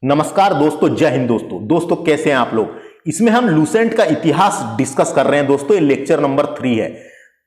नमस्कार दोस्तों, जय हिंद दोस्तों कैसे हैं आप लोग। इसमें हम लूसेंट का इतिहास डिस्कस कर रहे हैं दोस्तों। ये लेक्चर नंबर 3 है।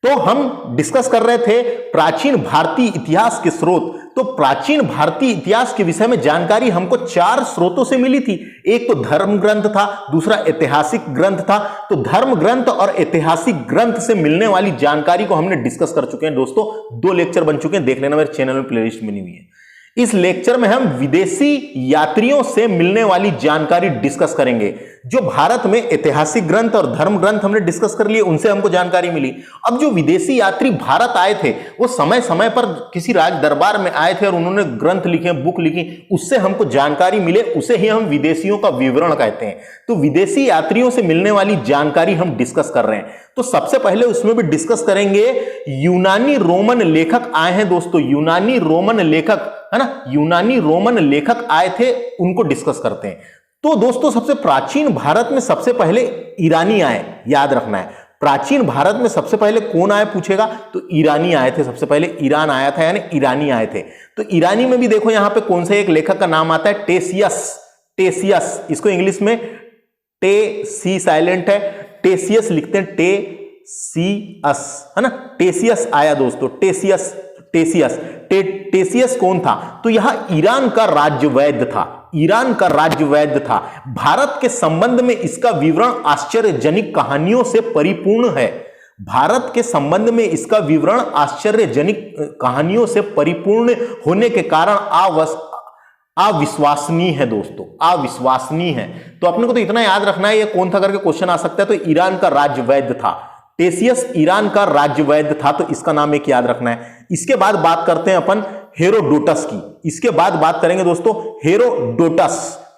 तो हम डिस्कस कर रहे थे प्राचीन भारतीय इतिहास के स्रोत। तो प्राचीन भारतीय इतिहास के विषय में जानकारी हमको 4 स्रोतों से मिली थी। एक तो धर्म ग्रंथ था, दूसरा ऐतिहासिक ग्रंथ था। तो धर्म ग्रंथ और ऐतिहासिक ग्रंथ से मिलने वाली जानकारी को हमने डिस्कस कर चुके हैं दोस्तों। 2 लेक्चर बन चुके हैं, देख लेना, मेरे चैनल में प्लेलिस्ट बनी हुई है। इस लेक्चर में हम विदेशी यात्रियों से मिलने वाली जानकारी डिस्कस करेंगे। जो भारत में ऐतिहासिक ग्रंथ और धर्म ग्रंथ हमने डिस्कस कर लिए, उनसे हमको जानकारी मिली। अब जो विदेशी यात्री भारत आए थे, वो समय समय पर किसी राज दरबार में आए थे और उन्होंने ग्रंथ लिखे, बुक लिखी, उससे हमको जानकारी मिले, उसे ही हम विदेशियों का विवरण कहते हैं। तो विदेशी यात्रियों से मिलने वाली जानकारी हम डिस्कस कर रहे हैं। तो सबसे पहले उसमें भी डिस्कस करेंगे, यूनानी रोमन लेखक आए हैं दोस्तों। यूनानी रोमन लेखक है ना, यूनानी रोमन लेखक आए थे, उनको डिस्कस करते हैं। तो दोस्तों सबसे प्राचीन भारत में सबसे पहले ईरानी आए, याद रखना है। प्राचीन भारत में सबसे पहले कौन आए पूछेगा तो ईरानी आए थे। सबसे पहले ईरान आया था, यानी ईरानी आए थे। तो ईरानी में भी देखो यहां पे कौन से एक लेखक का नाम आता है, टेसियस। इसको इंग्लिश में टे सी साइलेंट है, टेसियस लिखते हैं, टेसियस है ना। टेसियस आया दोस्तों, टेसियस कौन था तो यह ईरान का राज्यवैद्य था। ईरान का राज्यवैद्य था। भारत के संबंध में इसका विवरण आश्चर्यजनक कहानियों से परिपूर्ण है। भारत के संबंध में इसका विवरण आश्चर्यजनक कहानियों से परिपूर्ण होने के कारण अविश्वसनीय है दोस्तों, अविश्वसनीय है। तो अपने को तो इतना याद रखना है, ये कौन था करके क्वेश्चन आ सकता है। तो ईरान का राज्यवैद्य था टेसियस, ईरान का राज्यवैद्य था, तो इसका नाम एक याद रखना है। इसके बाद बात करते हैं अपन हेरोडोटस की। इसके बाद बात करेंगे दोस्तों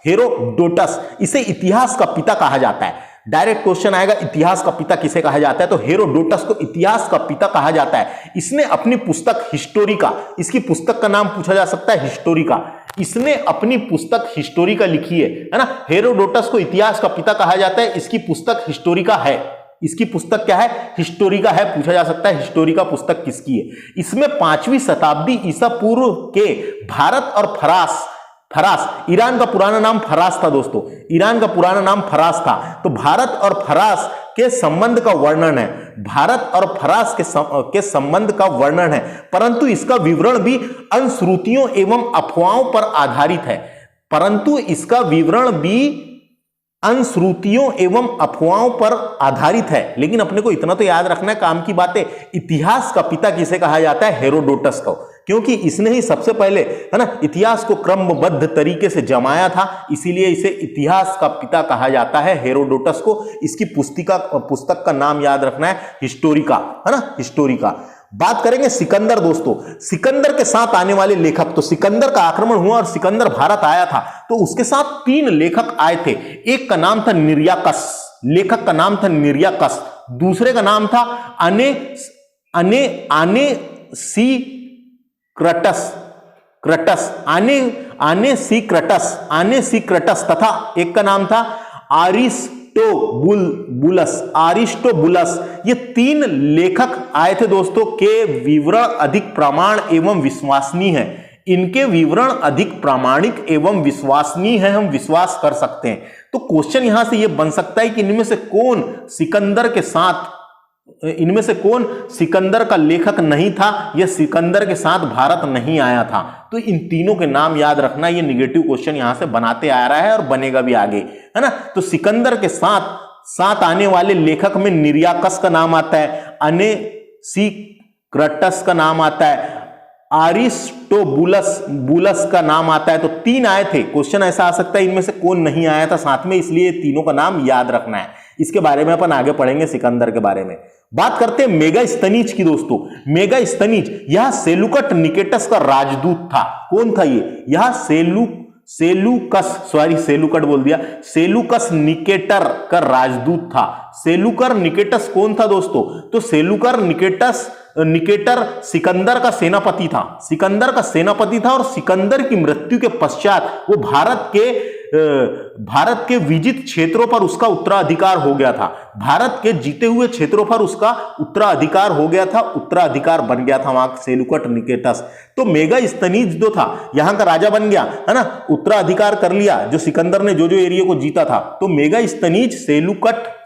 हेरोडोटस। इसे इतिहास का पिता कहा जाता है। डायरेक्ट क्वेश्चन आएगा, इतिहास का पिता किसे कहा जाता है, तो हेरोडोटस को इतिहास का पिता कहा जाता है। इसने अपनी पुस्तक हिस्टोरिका, इसकी पुस्तक का नाम पूछा जा सकता है हिस्टोरिका। इसने अपनी पुस्तक हिस्टोरिका लिखी है ना। हेरोडोटस को इतिहास का पिता कहा जाता है, इसकी पुस्तक हिस्टोरिका है। इसकी पुस्तक क्या है, हिस्टोरिका है। पूछा जा सकता है हिस्टोरिका पुस्तक किसकी है। इसमें 5वीं शताब्दी ईसा पूर्व के भारत और फरास, ईरान का पुराना नाम फरास था दोस्तों, ईरान का पुराना नाम फरास था। तो भारत और फरास के संबंध का वर्णन है, भारत और फरास के संबंध का वर्णन है, परंतु इसका विवरण भी अनुश्रुतियों एवं अफवाहों पर आधारित है। परंतु इसका विवरण भी अनुश्रुतियों एवं अफवाहों पर आधारित है। लेकिन अपने को इतना तो याद रखना है, काम की बातें, इतिहास का पिता किसे कहा जाता है, हेरोडोटस को, क्योंकि इसने ही सबसे पहले है ना इतिहास को क्रमबद्ध तरीके से जमाया था, इसीलिए इसे इतिहास का पिता कहा जाता है, हेरोडोटस को। इसकी पुस्तक का नाम याद रखना है, हिस्टोरिका है ना, हिस्टोरिका। बात करेंगे सिकंदर दोस्तों। सिकंदर के साथ आने वाले लेखक, तो सिकंदर का आक्रमण हुआ और सिकंदर भारत आया था, तो उसके साथ 3 लेखक आए थे। एक का नाम था निर्याकस, लेखक का नाम था निर्याकस। दूसरे का नाम था आनेसिक्रटस तथा एक का नाम था आरिस्टोबुलस। ये 3 लेखक आए थे दोस्तों, के विवरण अधिक प्रमाण एवं विश्वसनीय है। इनके विवरण अधिक प्रामाणिक एवं विश्वसनीय है, हम विश्वास कर सकते हैं। तो क्वेश्चन यहां से ये बन सकता है कि इनमें से कौन सिकंदर का लेखक नहीं था, यह सिकंदर के साथ भारत नहीं आया था। तो इन तीनों के नाम याद रखना, ये निगेटिव क्वेश्चन यहां से बनाते आ रहा है और बनेगा भी आगे, है ना। तो सिकंदर के साथ आने वाले लेखक में निर्याकस का नाम आता है, अनेसिक्रटस का नाम आता है, आरिस्टोबुलस का नाम आता है। तो 3 आए थे। क्वेश्चन ऐसा आ सकता है इनमें से कौन नहीं आया था साथ में, इसलिए तीनों का नाम याद रखना है। इसके बारे में अपन आगे पढ़ेंगे, सिकंदर के बारे में। बात करते हैं मेगास्थनीज की दोस्तों। मेगास्थनीज यह सेलुकट निकेटस का राजदूत था। कौन था ये, यह सेलुकस निकेटर का राजदूत था। सेलुकर निकेटस कौन था दोस्तों, तो सेलुकर निकेटर सिकंदर का सेनापति था। और सिकंदर की मृत्यु के पश्चात वो भारत के भारत के विजित क्षेत्रों पर उसका उत्तराधिकार हो गया था। भारत के जीते हुए क्षेत्रों पर उसका उत्तराधिकार हो गया था, उत्तराधिकार बन गया था वहां सेल्यूकट निकेटस। तो मेगास्थनीज जो था यहां का राजा बन गया, है ना, उत्तराधिकार कर लिया जो सिकंदर ने जो एरिया को जीता था। तो मेगास्थनीज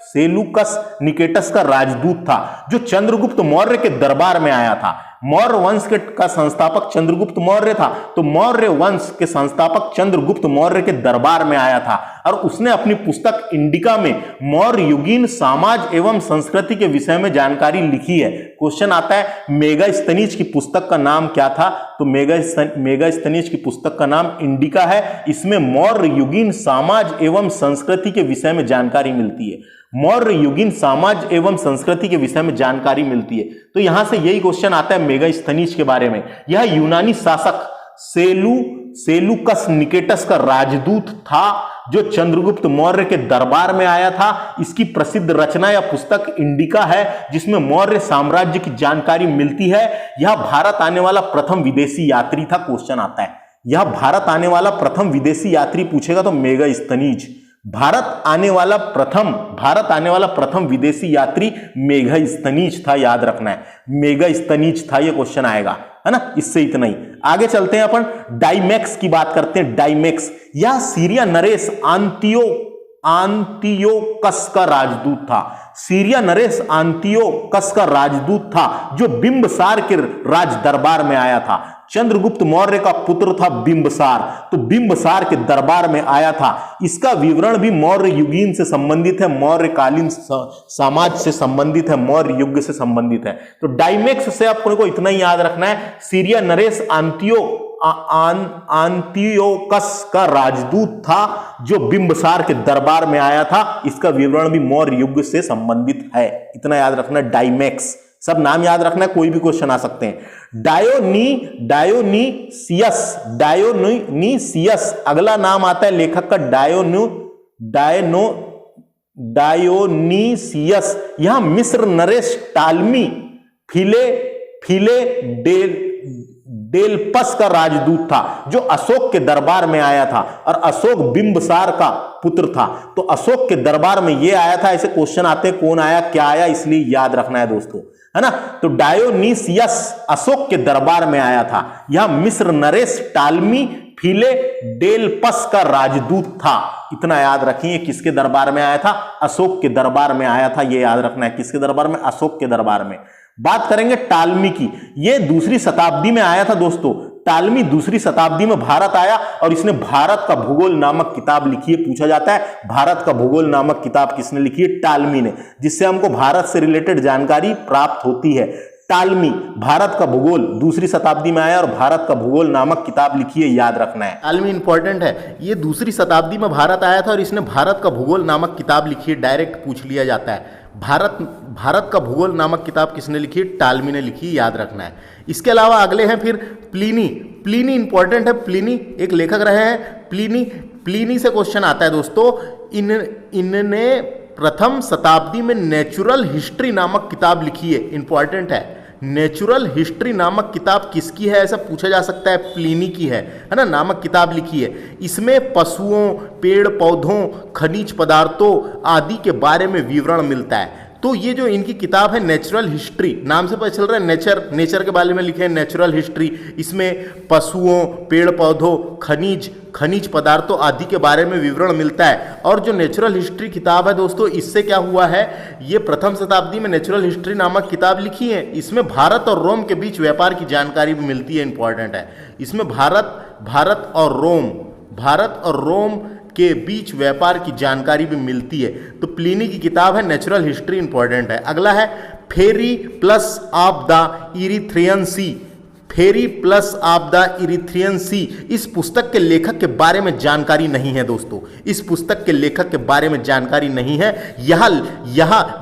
सेल्यूकस निकेटस का राजदूत था जो चंद्रगुप्त मौर्य के दरबार में आया था। मौर्य वंश का संस्थापक चंद्रगुप्त मौर्य था, तो मौर्य वंश के संस्थापक चंद्रगुप्त मौर्य के दरबार में आया था और उसने अपनी पुस्तक इंडिका में मौर्य युगीन समाज एवं संस्कृति के विषय में जानकारी लिखी है। क्वेश्चन आता है मेगास्थनीज की पुस्तक का नाम क्या था? तो मेगास्थनीज की पुस्तक का नाम इंडिका है। इसमें मौर्य युगीन समाज एवं संस्कृति के विषय में जानकारी मिलती है। मौर्य युगीन समाज एवं संस्कृति के विषय में जानकारी मिलती है। तो यहां से यही क्वेश्चन आता है मेगास्थनीज के बारे में। यह यूनानी शासक सेल्यूकस निकेटस का राजदूत था जो चंद्रगुप्त मौर्य के दरबार में आया था। इसकी प्रसिद्ध रचना या पुस्तक इंडिका है जिसमें मौर्य साम्राज्य की जानकारी मिलती है। यह भारत आने वाला प्रथम विदेशी यात्री था। क्वेश्चन आता है यह भारत आने वाला प्रथम विदेशी यात्री पूछेगा तो मेगास्थनीज। भारत आने वाला प्रथम विदेशी यात्री मेगास्थनीज था, याद रखना है, मेगास्थनीज था, ये क्वेश्चन आएगा, है ना। इससे इतना ही, आगे चलते हैं अपन डाइमैक्स की बात करते हैं। डाइमैक्स यह सीरिया नरेश आंतियोकस का राजदूत था। सीरिया नरेश आंतियोकस का राजदूत था जो बिंबसार के राज दरबार में आया था। चंद्रगुप्त मौर्य का पुत्र था बिंबसार, तो बिंबसार के दरबार में आया था। इसका विवरण भी मौर्य युगीन से संबंधित है, मौर्यकालीन समाज से संबंधित है, मौर्य युग से संबंधित है। तो डाइमैक्स से आपको इतना ही याद रखना है, सीरिया नरेश आंतियोकस का राजदूत था जो बिंबसार के दरबार में आया था। इसका विवरण भी मौर्य युग से संबंधित है, इतना याद रखना। डाइमैक्स सब नाम याद रखना है, कोई भी क्वेश्चन आ सकते हैं। डायोनीसियस अगला नाम आता है लेखक का डायोनीसियस। यहां मिस्र नरेश टालमी डेलपस का राजदूत था जो अशोक के दरबार में आया था और अशोक बिंबसार का पुत्र था। तो अशोक के दरबार में ये आया था। ऐसे क्वेश्चन आते हैं कौन आया क्या आया, इसलिए याद रखना है दोस्तों, है ना। तो डायोनीसियस अशोक के दरबार में आया था। यह मिस्र नरेश टालमी डेलपस का राजदूत था। इतना याद रखिए, किसके दरबार में आया था? अशोक के दरबार में आया था, यह याद रखना है। किसके दरबार में? अशोक के दरबार में। बात करेंगे टालमी की। यह दूसरी शताब्दी में आया था दोस्तों। टालमी दूसरी शताब्दी में भारत आया और इसने भारत का भूगोल नामक किताब लिखी है। पूछा जाता है भारत का भूगोल नामक किताब किसने लिखी है? टालमी ने, जिससे हमको भारत से रिलेटेड जानकारी प्राप्त होती है। टालमी भारत का भूगोल दूसरी शताब्दी में आया और भारत का भूगोल नामक किताब लिखी है, याद रखना है। टालमी इंपॉर्टेंट है, ये दूसरी शताब्दी में भारत आया था और इसने भारत का भूगोल नामक किताब लिखी है। डायरेक्ट पूछ लिया जाता है भारत का भूगोल नामक किताब किसने लिखी है? टालमी ने लिखी, याद रखना है। इसके अलावा अगले हैं फिर प्लिनी इंपॉर्टेंट है। प्लिनी एक लेखक रहे हैं। प्लिनी से क्वेश्चन आता है दोस्तों। इनने प्रथम शताब्दी में नेचुरल हिस्ट्री नामक किताब लिखी है, इंपॉर्टेंट है। नेचुरल हिस्ट्री नामक किताब किसकी है ऐसा पूछा जा सकता है। प्लिनी की है ना, नामक किताब लिखी है। इसमें पशुओं, पेड़ पौधों, खनिज पदार्थों आदि के बारे में विवरण मिलता है। तो ये जो इनकी किताब है नेचुरल हिस्ट्री, नाम से पता चल रहा है नेचर के बारे में लिखे हैं नेचुरल हिस्ट्री। इसमें पशुओं, पेड़ पौधों, खनिज पदार्थों आदि के बारे में विवरण मिलता है। और जो नेचुरल हिस्ट्री किताब है दोस्तों, इससे क्या हुआ है, ये प्रथम शताब्दी में नेचुरल हिस्ट्री नामक किताब लिखी है। इसमें भारत और रोम के बीच व्यापार की जानकारी भी मिलती है, इंपॉर्टेंट है। इसमें भारत और रोम के बीच व्यापार की जानकारी भी मिलती है। तो प्लिनी की किताब है नेचुरल हिस्ट्री, इंपॉर्टेंट है। अगला है Periplus of the Erythraean sea. Periplus of the Erythraean sea, इस पुस्तक के लेखक के बारे में जानकारी नहीं है दोस्तों। इस पुस्तक के लेखक के बारे में जानकारी नहीं है। यह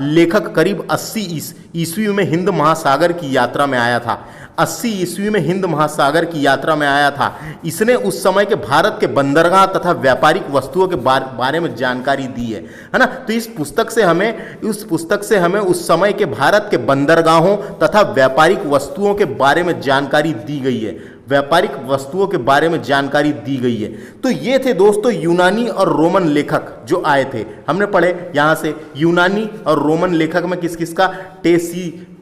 लेखक करीब 80 ईस्वी में हिंद महासागर की यात्रा में आया था। 80 ईस्वी में हिंद महासागर की यात्रा में आया था। इसने उस समय के भारत के बंदरगाह तथा व्यापारिक वस्तुओं के बारे में जानकारी दी है ना। तो इस पुस्तक से हमें उस समय के भारत के बंदरगाहों तथा व्यापारिक वस्तुओं के बारे में जानकारी दी गई है, व्यापारिक वस्तुओं के बारे में जानकारी दी गई है। तो ये थे दोस्तों यूनानी और रोमन लेखक जो आए थे। हमने पढ़े यहाँ से यूनानी और रोमन लेखक में किस किस का,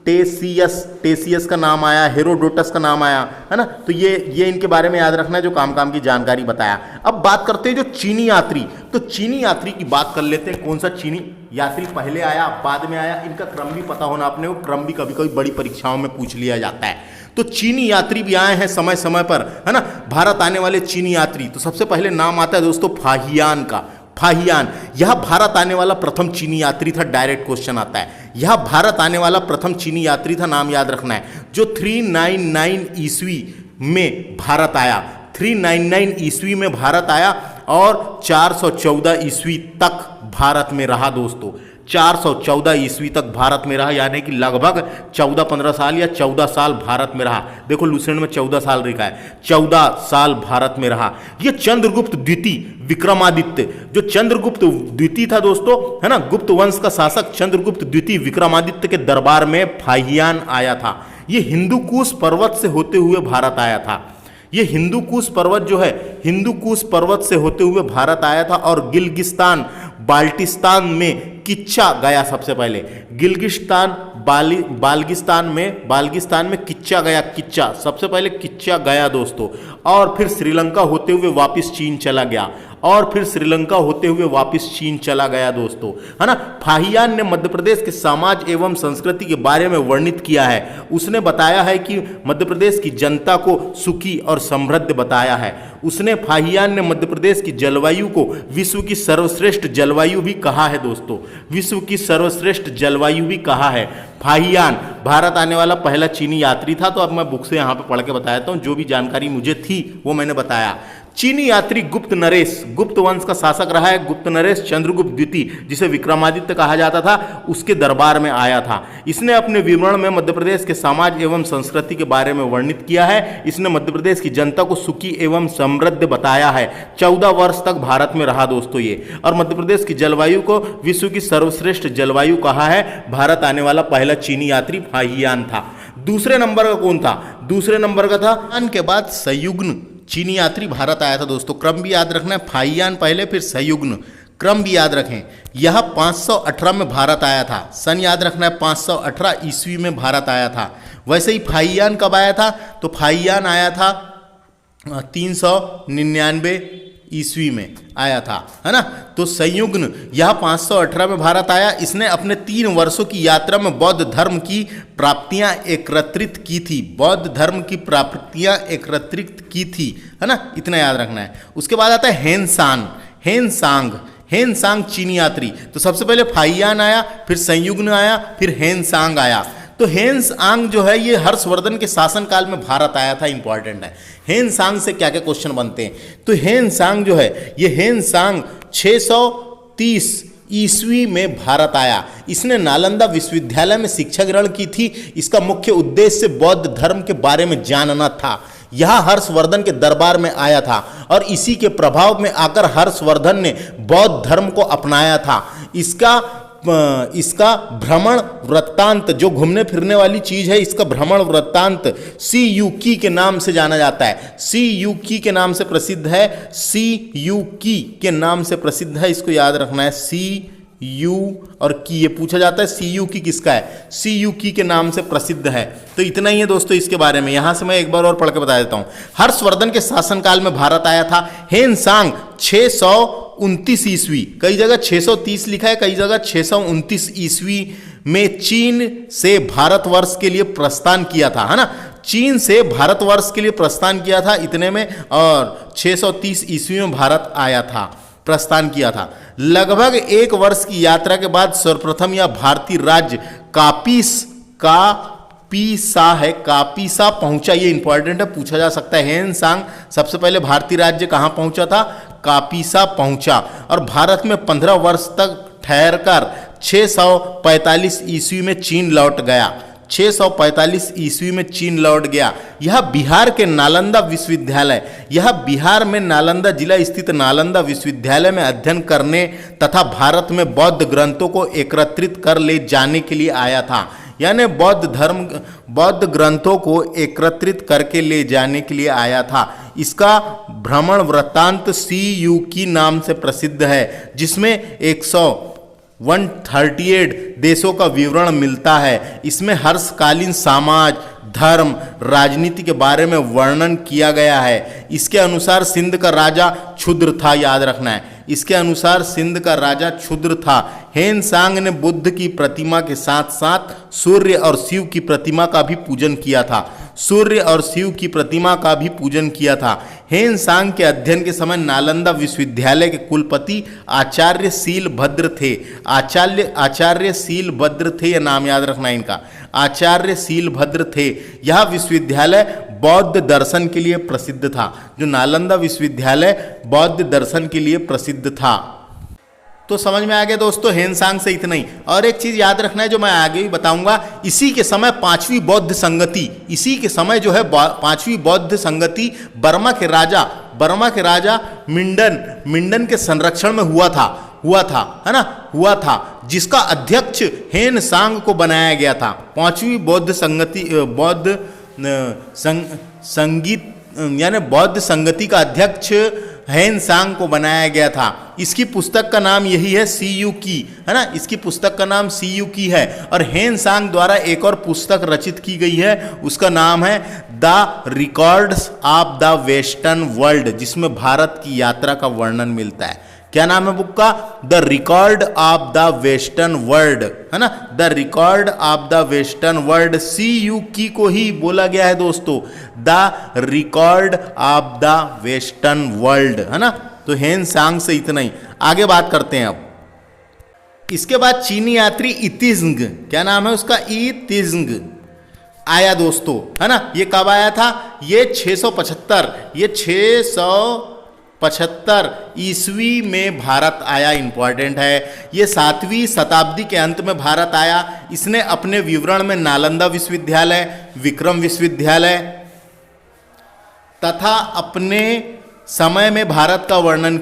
टेसियस का नाम आया, हेरोडोटस का नाम आया, है ना। तो ये इनके बारे में याद रखना है जो काम की जानकारी बताया। अब बात करते हैं जो चीनी यात्री, तो चीनी यात्री की बात कर लेते हैं। कौन सा चीनी यात्री पहले आया बाद में आया, इनका क्रम भी पता होना अपने को, क्रम भी कभी कभी बड़ी परीक्षाओं में पूछ लिया जाता है। तो चीनी यात्री भी आए हैं समय समय पर, है ना। भारत आने वाले चीनी यात्री, तो सबसे पहले नाम आता है दोस्तों फाहियान का। फाहियान, यह भारत आने वाला प्रथम चीनी यात्री था। डायरेक्ट क्वेश्चन आता है, यह भारत आने वाला प्रथम चीनी यात्री था, नाम याद रखना है, जो 399 ईस्वी में भारत आया। 399 ईस्वी में भारत आया और 414 ईस्वी तक भारत में रहा दोस्तों। 414 ईस्वी तक भारत में रहा, यानी कि लगभग 14-15 साल या 14 साल भारत में रहा। देखो लूसेंट में 14 साल लिखा है, 14 साल भारत में रहा। यह चंद्रगुप्त द्वितीय विक्रमादित्य, जो चंद्रगुप्त द्वितीय था दोस्तों, है ना, गुप्त वंश का शासक चंद्रगुप्त द्वितीय विक्रमादित्य के दरबार में फाहियान आया था। यह हिंदूकुश पर्वत से होते हुए भारत आया था। ये हिंदूकुश पर्वत जो है, हिंदूकुश पर्वत से होते हुए भारत आया था और गिलगिस्तान बाल्टिस्तान में किच्चा गया। सबसे पहले गिलगिस्तान बाल्गिस्तान में किच्चा गया। किच्चा सबसे पहले किच्चा गया दोस्तों, और फिर श्रीलंका होते हुए वापस चीन चला गया, और फिर श्रीलंका होते हुए वापस चीन चला गया दोस्तों, है ना। फाहियान ने मध्य प्रदेश के समाज एवं संस्कृति के बारे में वर्णित किया है। उसने बताया है कि मध्य प्रदेश की जनता को सुखी और समृद्ध बताया है। फाहियान ने मध्य प्रदेश की जलवायु को विश्व की सर्वश्रेष्ठ जलवायु भी कहा है दोस्तों, विश्व की सर्वश्रेष्ठ जलवायु भी कहा है। फाहियान भारत आने वाला पहला चीनी यात्री था। तो अब मैं बुक से यहाँ पे पढ़ के बताता हूँ, जो भी जानकारी मुझे थी वो मैंने बताया। चीनी यात्री गुप्त नरेश, गुप्त वंश का शासक रहा है गुप्त नरेश चंद्रगुप्त द्वितीय, जिसे विक्रमादित्य कहा जाता था, उसके दरबार में आया था। इसने अपने विवरण में मध्य प्रदेश के समाज एवं संस्कृति के बारे में वर्णित किया है। इसने मध्य प्रदेश की जनता को सुखी एवं समृद्ध बताया है। 14 वर्ष तक भारत में रहा दोस्तों ये, और मध्य प्रदेश की जलवायु को विश्व की सर्वश्रेष्ठ जलवायु कहा है। भारत आने वाला पहला चीनी यात्री फाहियान था। दूसरे नंबर का कौन था? दूसरे नंबर का था फाहियान के बाद सयुग्न चीनी यात्री भारत आया था दोस्तों। क्रम भी याद रखना है, फाहियान पहले फिर सयुग्न, क्रम भी याद रखें। यह 518 में भारत आया था। सन याद रखना है, 518 ईस्वी में भारत आया था। वैसे ही फाहियान कब आया था? तो फाहियान आया था 399 ईस्वी में आया था, है ना। तो संयुग्न यह 518 में भारत आया। इसने अपने 3 वर्षों की यात्रा में बौद्ध धर्म की प्राप्तियां एकत्रित की थी। बौद्ध धर्म की प्राप्तियां एकत्रित की थी, है ना, इतना याद रखना है। उसके बाद आता है हेनसांग चीनी यात्री। तो सबसे पहले फाहियान आया, फिर संयुग्न आया, फिर हेनसांग आया। तो हेनसांग जो है ये हर्षवर्धन के शासनकाल में भारत आया था। इंपॉर्टेंट है, हेनसांग से क्या क्या क्वेश्चन बनते हैं। तो हेनसांग जो है, ये हेनसांग 630 ईस्वी में भारत आया। इसने नालंदा विश्वविद्यालय में शिक्षा ग्रहण की थी। इसका मुख्य उद्देश्य बौद्ध धर्म के बारे में जानना था। यह हर्षवर्धन के दरबार में आया था और इसी के प्रभाव में आकर हर्षवर्धन ने बौद्ध धर्म को अपनाया था। इसका भ्रमण वृत्तांत, जो घूमने फिरने वाली चीज है, इसका भ्रमण वृत्तांत सी यू की के नाम से जाना जाता है। सी यू की के नाम से प्रसिद्ध है। सी यू की के नाम से प्रसिद्ध है, इसको याद रखना है। सी यू और की, ये पूछा जाता है सी यू की किसका है? सी यू की के नाम से प्रसिद्ध है। तो इतना ही है दोस्तों इसके बारे में। यहां से मैं एक बार और पढ़ के बता देता हूं। हर्षवर्धन के शासनकाल में भारत आया था। हेनसांग 629 ईस्वी, कई जगह 630 लिखा है, कई जगह 629 ईस्वी में चीन से भारतवर्ष के लिए प्रस्थान किया था, है ना। चीन से भारतवर्ष के लिए प्रस्थान किया था इतने में, और 630 ईस्वी में भारत आया था, प्रस्थान किया था। लगभग 1 वर्ष की यात्रा के बाद सर्वप्रथम यह भारतीय राज्य कापीसा पहुंचा। ये इंपॉर्टेंट है, पूछा जा सकता है। हेनसांग सबसे पहले भारतीय राज्य कहां पहुंचा था? कापीसा पहुंचा, और भारत में 15 वर्ष तक ठहरकर 645 ईस्वी में चीन लौट गया। 645 ईस्वी में चीन लौट गया। यह बिहार के नालंदा विश्वविद्यालय, यह बिहार में नालंदा जिला स्थित नालंदा विश्वविद्यालय में अध्ययन करने तथा भारत में बौद्ध ग्रंथों को एकत्रित कर ले जाने के लिए आया था। यानी बौद्ध ग्रंथों को एकत्रित करके ले जाने के लिए आया था। इसका भ्रमण वृत्तांत CUK नाम से प्रसिद्ध है, जिसमें 138 देशों का विवरण मिलता है। इसमें हर्षकालीन समाज, धर्म, राजनीति के बारे में वर्णन किया गया है। इसके अनुसार सिंध का राजा क्षुद्र था, याद रखना है। इसके अनुसार सिंध का राजा क्षुद्र था। हेनसांग ने बुद्ध की प्रतिमा के साथ साथ सूर्य और शिव की प्रतिमा का भी पूजन किया था। सूर्य और शिव की प्रतिमा का भी पूजन किया था। हेनसांग के अध्ययन के समय नालंदा विश्वविद्यालय के कुलपति आचार्य शीलभद्र थे। आचार्य शीलभद्र थे, यह नाम याद रखना है इनका, आचार्य शीलभद्र थे। यह विश्वविद्यालय बौद्ध दर्शन के लिए प्रसिद्ध था। जो नालंदा विश्वविद्यालय बौद्ध दर्शन के लिए प्रसिद्ध था। तो समझ में आ गया दोस्तों, हेनसांग से इतना ही। और एक चीज याद रखना है जो मैं आगे भी बताऊंगा, इसी के समय पांचवी बौद्ध संगति, इसी के समय जो है पांचवी बौद्ध संगति बर्मा के राजा मिंडन के संरक्षण में हुआ था, जिसका अध्यक्ष हेनसांग को बनाया गया था। पांचवी बौद्ध संगति का अध्यक्ष हेनसांग को बनाया गया था। इसकी पुस्तक का नाम यही है, CUK, है ना। इसकी पुस्तक का नाम CUK है। और हेनसांग द्वारा एक और पुस्तक रचित की गई है, उसका नाम है the records of the western world, जिसमें भारत की यात्रा का वर्णन मिलता है। क्या नाम है बुक का? The record of the western world, है ना। The record of the western world, CUK को ही बोला गया है दोस्तों, the record of the western world, है ना। तो हेनसांग से इतना ही। आगे बात करते हैं अब। इसके बाद चीनी यात्री इतिज्ंग, क्या नाम है उसका? इतिज्ंग आया दोस्तों, है ना। ये कब आया था? ये 675 ईस्वी में भारत आया। इंपॉर्टेंट है, ये 7वीं शताब्दी के अंत में भारत आया। इसने अपने विवरण में नालंदा विश्वविद्यालय, विक्रम विश्वविद्यालय तथा अपने समय में भारत का वर्णन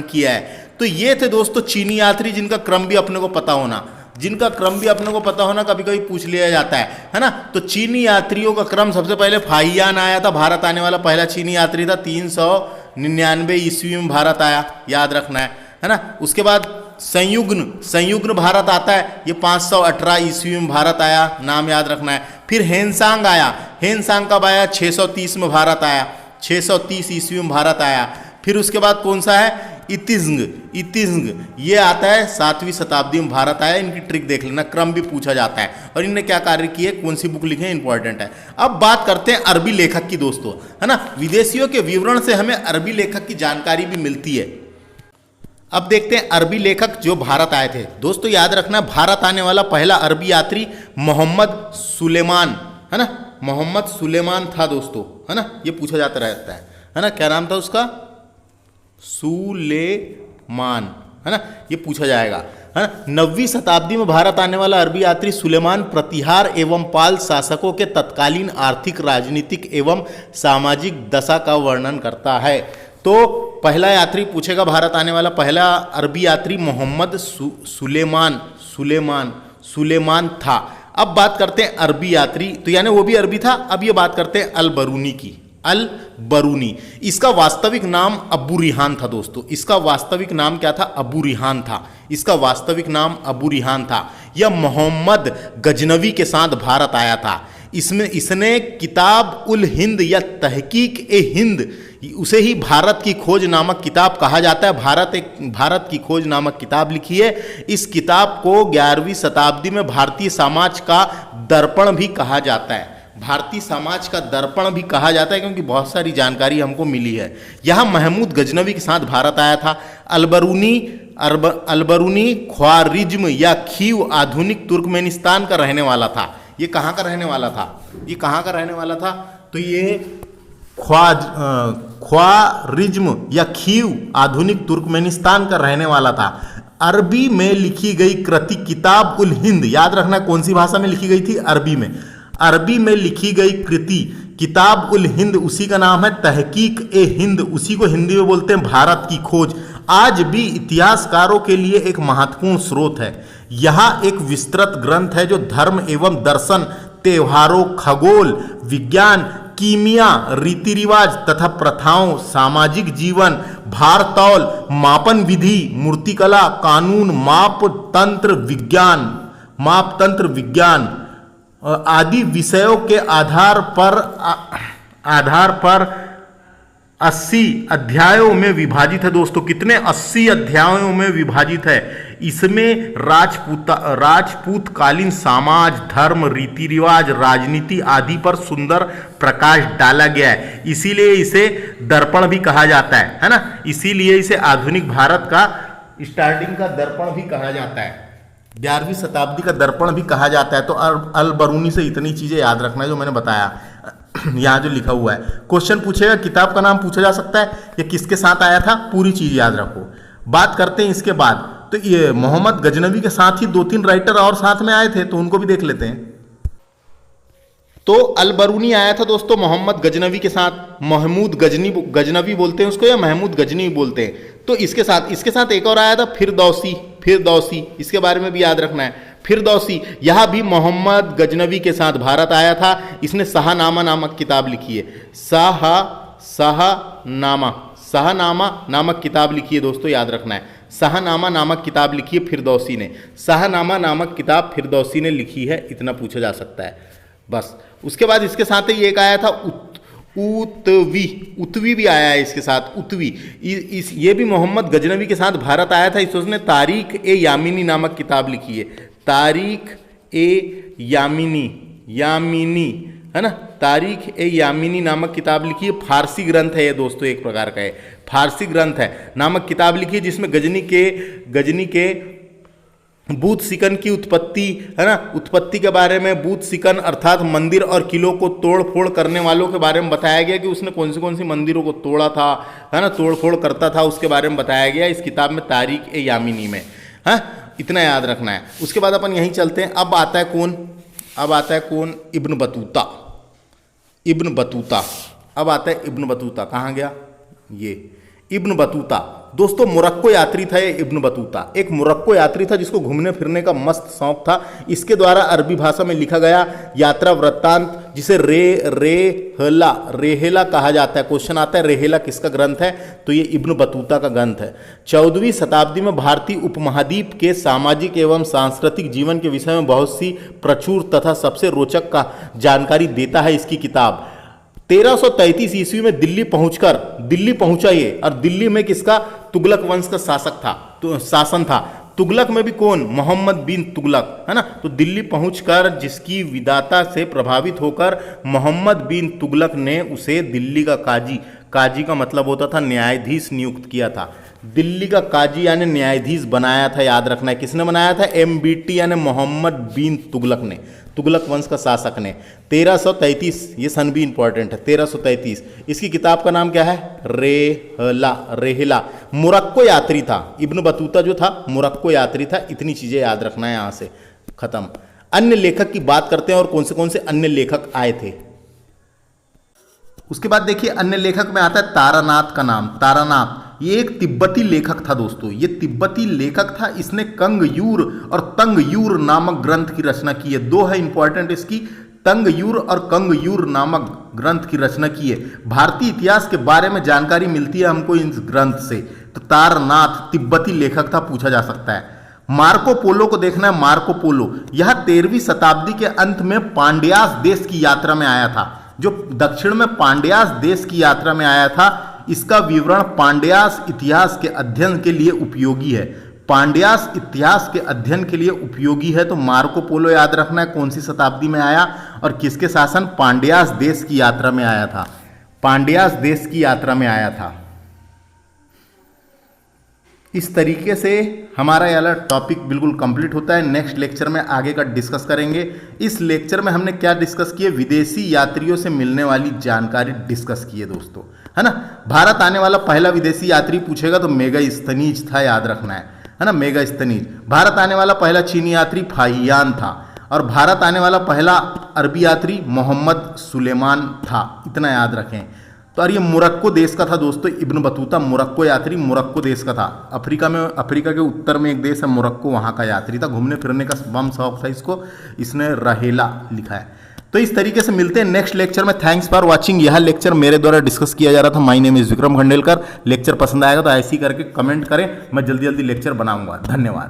किया है। तो ये थे दोस्तों चीनी यात्री, जिनका क्रम भी अपने को पता होना, कभी कभी पूछ लिया जाता है ना। तो चीनी यात्रियों का क्रम, सबसे पहले फाहियान आया था, भारत आने वाला पहला चीनी यात्री था। 399 ईस्वी में भारत आया, याद रखना है ना। उसके बाद संयुग्न भारत आता है, ये 518 ईस्वी में भारत आया, नाम याद रखना है। फिर हेनसांग आया, हेनसांग कब आया? 630 में भारत आया, 630 ईस्वी में भारत आया। फिर उसके बाद कौन सा है? इतिज्ंग, ये आता है 7वीं शताब्दी में भारत आया। इनकी ट्रिक देख लेना, क्रम भी पूछा जाता है। और इनने क्या कार्य किए, कौन सी बुक लिखे, इंपॉर्टेंट है। अब बात करते हैं अरबी लेखक की दोस्तों, है ना। विदेशियों के विवरण से हमें अरबी लेखक की जानकारी भी मिलती है। अब देखते हैं अरबी लेखक जो भारत आए थे। दोस्तों याद रखना, भारत आने वाला पहला अरबी यात्री मोहम्मद सुलेमान, है ना। मोहम्मद सुलेमान था दोस्तों, है ना। ये पूछा जाता रहता है ना। क्या नाम था उसका? सुलेमान, है ना। ये पूछा जाएगा, है ना। 9वीं शताब्दी में भारत आने वाला अरबी यात्री सुलेमान प्रतिहार एवं पाल शासकों के तत्कालीन आर्थिक, राजनीतिक एवं सामाजिक दशा का वर्णन करता है। तो पहला यात्री पूछेगा, भारत आने वाला पहला अरबी यात्री मोहम्मद सुलेमान था। अब बात करते हैं अरबी यात्री, तो यानी वो भी अरबी था। अब ये बात करते हैं अल बरूनी की। अल बरूनी, इसका वास्तविक नाम अबू रिहान था दोस्तों। इसका वास्तविक नाम क्या था? अबू रिहान था। इसका वास्तविक नाम अबू रिहान था। यह मोहम्मद गजनवी के साथ भारत आया था। इसने किताब उल हिंद या तहकीक ए हिंद, उसे ही भारत की खोज नामक किताब कहा जाता है। भारत की खोज नामक किताब लिखी है। इस किताब को 11वीं शताब्दी में भारतीय समाज का दर्पण भी कहा जाता है। भारतीय समाज का दर्पण भी कहा जाता है, क्योंकि बहुत सारी जानकारी हमको मिली है। यहाँ महमूद गजनवी के साथ भारत आया था। अलबरूनी ख्वारिज्म या खीव आधुनिक तुर्कमेनिस्तान का रहने वाला था। ये कहाँ का रहने वाला था? तो ये ख्वारिज्म या खीव आधुनिक तुर्कमेनिस्तान का रहने वाला था। अरबी में लिखी गई कृति किताब उल हिंद, याद रखना कौन सी भाषा में लिखी गई थी, अरबी में। अरबी में लिखी गई कृति किताब उल हिंद, उसी का नाम है तहकीक ए हिंद, उसी को हिंदी में बोलते हैं भारत की खोज। आज भी इतिहासकारों के लिए एक महत्वपूर्ण स्रोत है। यह एक विस्तृत ग्रंथ है जो धर्म एवं दर्शन, त्योहारों, खगोल विज्ञान, कीमिया, रीति रिवाज तथा प्रथाओं, सामाजिक जीवन, भारतौल, मापन विधि, मूर्तिकला, कानून, मापतंत्र विज्ञान आदि विषयों के आधार पर 80 अध्यायों में विभाजित है दोस्तों। कितने? 80 अध्यायों में विभाजित है। इसमें राजपूतकालीन समाज, धर्म, रीति रिवाज, राजनीति आदि पर सुंदर प्रकाश डाला गया है। इसीलिए इसे दर्पण भी कहा जाता है ना। इसीलिए इसे आधुनिक भारत का स्टार्टिंग का दर्पण भी कहा जाता है, 11वीं शताब्दी का दर्पण भी कहा जाता है। तो अल बरूनी से इतनी चीजें याद रखना है जो मैंने बताया, यहाँ जो लिखा हुआ है। क्वेश्चन पूछेगा, किताब का नाम पूछा जा सकता है, ये किसके साथ आया था, पूरी चीज याद रखो। बात करते हैं इसके बाद, तो ये मोहम्मद गजनवी के साथ ही 2-3 राइटर और साथ में आए थे, तो उनको भी देख लेते हैं। तो अल बरूनी आया था दोस्तों मोहम्मद गजनवी के साथ। महमूद गजनवी बोलते हैं उसको, या महमूद गजनी बोलते हैं। तो इसके साथ एक और आया था फिरदौसी, इसके बारे में भी याद रखना है। फिरदौसी यह भी मोहम्मद गजनवी के साथ भारत आया था। इसने शाहनामा नामक किताब लिखी है। शाहनामा नामक किताब लिखी है दोस्तों, याद रखना है। शाहनामा नामक किताब लिखी है फिरदौसी ने। शाहनामा नामक किताब फिरदौसी ने लिखी है, इतना पूछा जा सकता है बस। उसके बाद इसके साथ ही एक आया था उत्वी भी आया है इसके साथ, उत्वी। ये भी मोहम्मद गजनवी के साथ भारत आया था। इसने तारीख ए यामिनी नामक किताब लिखी है। तारीख ए यामिनी है ना, तारीख ए यामिनी नामक किताब लिखी है। फारसी ग्रंथ है ये दोस्तों, एक प्रकार का है, फारसी ग्रंथ है नामक किताब लिखी है, जिसमें गजनी के बूथ सिकन की उत्पत्ति है ना, उत्पत्ति के बारे में, बूथ सिकन अर्थात मंदिर और किलों को तोड़ फोड़ करने वालों के बारे में बताया गया कि उसने कौन सी मंदिरों को तोड़ा था, है ना, तोड़ फोड़ करता था, उसके बारे में बताया गया इस किताब में, तारीख ए यामिनी में। हाँ, इतना याद रखना है। उसके बाद अपन यहीं चलते हैं। अब आता है कौन? Ibn Battuta. अब आता है इब्न बतूता। कहाँ गया ये इब्न बतूता? दोस्तों मोरक्को यात्री था ये इब्न बतूता। एक मोरक्को यात्री था जिसको घूमने फिरने का मस्त शौक था। इसके द्वारा अरबी भाषा में लिखा गया यात्रा वृत्तांत, जिसे रेहेला कहा जाता है। क्वेश्चन आता है रेहेला किसका ग्रंथ है, तो ये इब्न बतूता का ग्रंथ है। 14वीं शताब्दी में भारतीय उपमहाद्वीप के सामाजिक एवं सांस्कृतिक जीवन के विषय में बहुत सी प्रचुर तथा सबसे रोचक का जानकारी देता है इसकी किताब। 1333 ईस्वी में दिल्ली पहुंचा ये, और दिल्ली में किसका, तुगलक वंश का शासन था। तुगलक में भी कौन, मोहम्मद बिन तुगलक, है ना। तो दिल्ली पहुंचकर जिसकी विदाता से प्रभावित होकर मोहम्मद बिन तुगलक ने उसे दिल्ली का काजी का मतलब होता था न्यायाधीश, नियुक्त किया था। दिल्ली का काजी यानी न्यायाधीश बनाया था, याद रखना है। किसने बनाया था? MBT यानी मोहम्मद बिन तुगलक ने, तुगलक वंश का शासक ने। 1333, ये सन भी इंपॉर्टेंट है, 1333। इसकी किताब का नाम क्या है? रेहला। मोरक्को यात्री था इब्न बतूता, जो था मोरक्को यात्री था। इतनी चीजें याद रखना है, यहां से खत्म। अन्य लेखक की बात करते हैं और कौन से अन्य लेखक आए थे। उसके बाद देखिए अन्य लेखक में आता है तारानाथ का नाम। तारानाथ ये एक तिब्बती लेखक था दोस्तों, ये तिब्बती लेखक था। इसने कंगयूर और तंगयूर नामक ग्रंथ की रचना की है। 2 है इंपॉर्टेंट इसकी, तंगयूर और कंगयूर नामक ग्रंथ की रचना की है। भारतीय इतिहास के बारे में जानकारी मिलती है हमको इस ग्रंथ से। तो तारानाथ तिब्बती लेखक था, पूछा जा सकता है। मार्को पोलो को देखना है। मार्को पोलो यह 13वीं शताब्दी के अंत में पांड्यास देश की यात्रा में आया था। जो दक्षिण में पांड्यास देश की यात्रा में आया था, इसका विवरण पांड्यास इतिहास के अध्ययन के लिए उपयोगी है। पांड्यास इतिहास के अध्ययन के लिए उपयोगी है। तो मार्को पोलो याद रखना है, कौन सी शताब्दी में आया और किसके शासन? पांड्यास देश की यात्रा में आया था। पांड्यास देश की यात्रा में आया था। इस तरीके से हमारा ये वाला टॉपिक बिल्कुल कंप्लीट होता है। नेक्स्ट लेक्चर में आगे का डिस्कस करेंगे। इस लेक्चर में हमने क्या डिस्कस किए? विदेशी यात्रियों से मिलने वाली जानकारी डिस्कस की है दोस्तों, है ना। भारत आने वाला पहला विदेशी यात्री पूछेगा तो मेगास्थनीज था, याद रखना है। है ना, मेगास्थनीज। भारत आने वाला पहला चीनी यात्री फाहियान था, और भारत आने वाला पहला अरबी यात्री मोहम्मद सुलेमान था, इतना याद रखें। तो और ये मोरक्को देश का था दोस्तों, इब्न बतूता मोरक्को यात्री मोरक्को देश का था। अफ्रीका के उत्तर में एक देश है मोरक्को, वहाँ का यात्री था, घूमने फिरने का बम शौक था इसको, इसने रहेला लिखा है। तो इस तरीके से मिलते हैं नेक्स्ट लेक्चर में। Thanks for watching. यह लेक्चर मेरे द्वारा डिस्कस किया जा रहा था। My name is Vikram Khandelkar. Lecture पसंद आएगा तो ऐसे ही करके कमेंट करें, मैं जल्दी जल्दी लेक्चर बनाऊंगा। धन्यवाद।